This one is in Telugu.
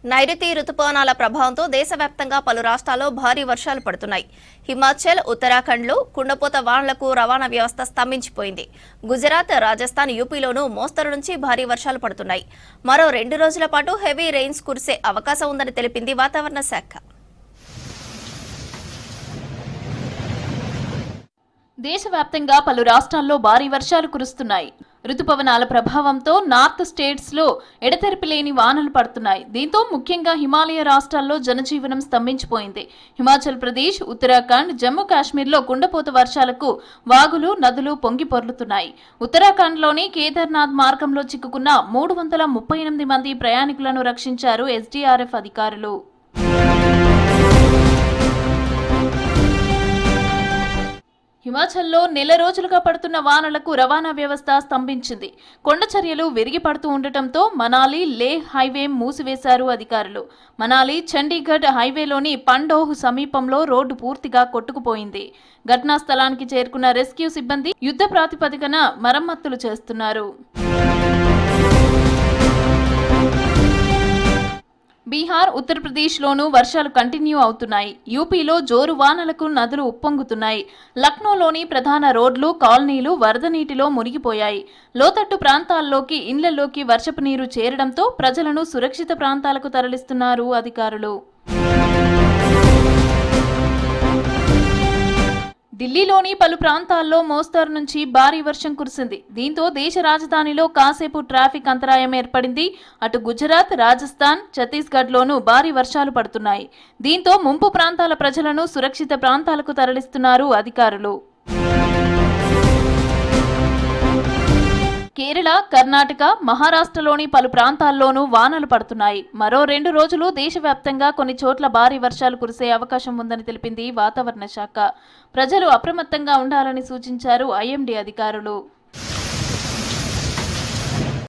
నైరుతి రుతుపవనాల ప్రభావంతో దేశవ్యాప్తంగా పలు రాష్ట్రాల్లో భారీ వర్షాలు పడుతున్నాయి. హిమాచల్, ఉత్తరాఖండ్లో కుండపోత వానలకు రవాణా వ్యవస్థ స్తంభించిపోయింది. గుజరాత్, రాజస్థాన్, యూపీలోనూ మోస్తరు నుంచి భారీ వర్షాలు పడుతున్నాయి. మరో 2 రోజుల పాటు హెవీ రెయిన్స్ కురిసే అవకాశం ఉందని తెలిపింది వాతావరణ శాఖ. దేశవ్యాప్తంగా పలు రాష్ట్రాల్లో భారీ వర్షాలు కురుస్తున్నాయి. రుతుపవనాల ప్రభావంతో నార్త్ స్టేట్స్ లో ఎడతెరిపి లేని వానలు పడుతున్నాయి. దీంతో ముఖ్యంగా హిమాలయ రాష్ట్రాల్లో జనజీవనం స్తంభించిపోయింది. హిమాచల్ ప్రదేశ్, ఉత్తరాఖండ్, జమ్మూ కాశ్మీర్లో కుండపోత వర్షాలకు వాగులు, నదులు పొంగి పొర్లుతున్నాయి. ఉత్తరాఖండ్లోని కేదార్నాథ్ మార్గంలో చిక్కుకున్న 338 మంది ప్రయాణికులను రక్షించారు ఎస్డీఆర్ఎఫ్ అధికారులు. హిమాచల్లో నెల రోజులుగా పడుతున్న వానలకు రవాణా వ్యవస్థ స్తంభించింది. కొండచర్యలు విరిగి పడుతూ ఉండటంతో మనాలి, లేహ్ హైవే మూసివేశారు అధికారులు. మనాలి చండీగఢ్ హైవేలోని పండోహ్ సమీపంలో రోడ్డు పూర్తిగా కొట్టుకుపోయింది. ఘటనా స్థలానికి చేరుకున్న రెస్క్యూ సిబ్బంది యుద్ధ ప్రాతిపదికన మరమ్మతులు చేస్తున్నారు. బీహార్, ఉత్తరప్రదేశ్లోనూ వర్షాలు కంటిన్యూ అవుతున్నాయి. యూపీలో జోరు వానలకు నదులు ఉప్పొంగుతున్నాయి. లక్నోలోని ప్రధాన రోడ్లు, కాలనీలు వరద నీటిలో మునిగిపోయాయి. లోతట్టు ప్రాంతాల్లోకి, ఇళ్లలోకి వర్షపు నీరు చేరడంతో ప్రజలను సురక్షిత ప్రాంతాలకు తరలిస్తున్నారు అధికారులు. ఢిల్లీలోని పలు ప్రాంతాల్లో మోస్తరు నుంచి భారీ వర్షం కురిసింది. దీంతో దేశ రాజధానిలో కాసేపు ట్రాఫిక్ అంతరాయం ఏర్పడింది. అటు గుజరాత్, రాజస్థాన్, ఛత్తీస్గఢ్లోనూ భారీ వర్షాలు పడుతున్నాయి. దీంతో ముంపు ప్రాంతాల ప్రజలను సురక్షిత ప్రాంతాలకు తరలిస్తున్నారు అధికారులు. కేరళ, కర్ణాటక, మహారాష్ట్రలోని పలు ప్రాంతాల్లోనూ వానలు పడుతున్నాయి. మరో 2 రోజులు దేశవ్యాప్తంగా కొన్ని చోట్ల భారీ వర్షాలు కురిసే అవకాశం ఉందని తెలిపింది వాతావరణ శాఖ. ప్రజలు అప్రమత్తంగా ఉండాలని సూచించారు ఐఎండీ అధికారులు.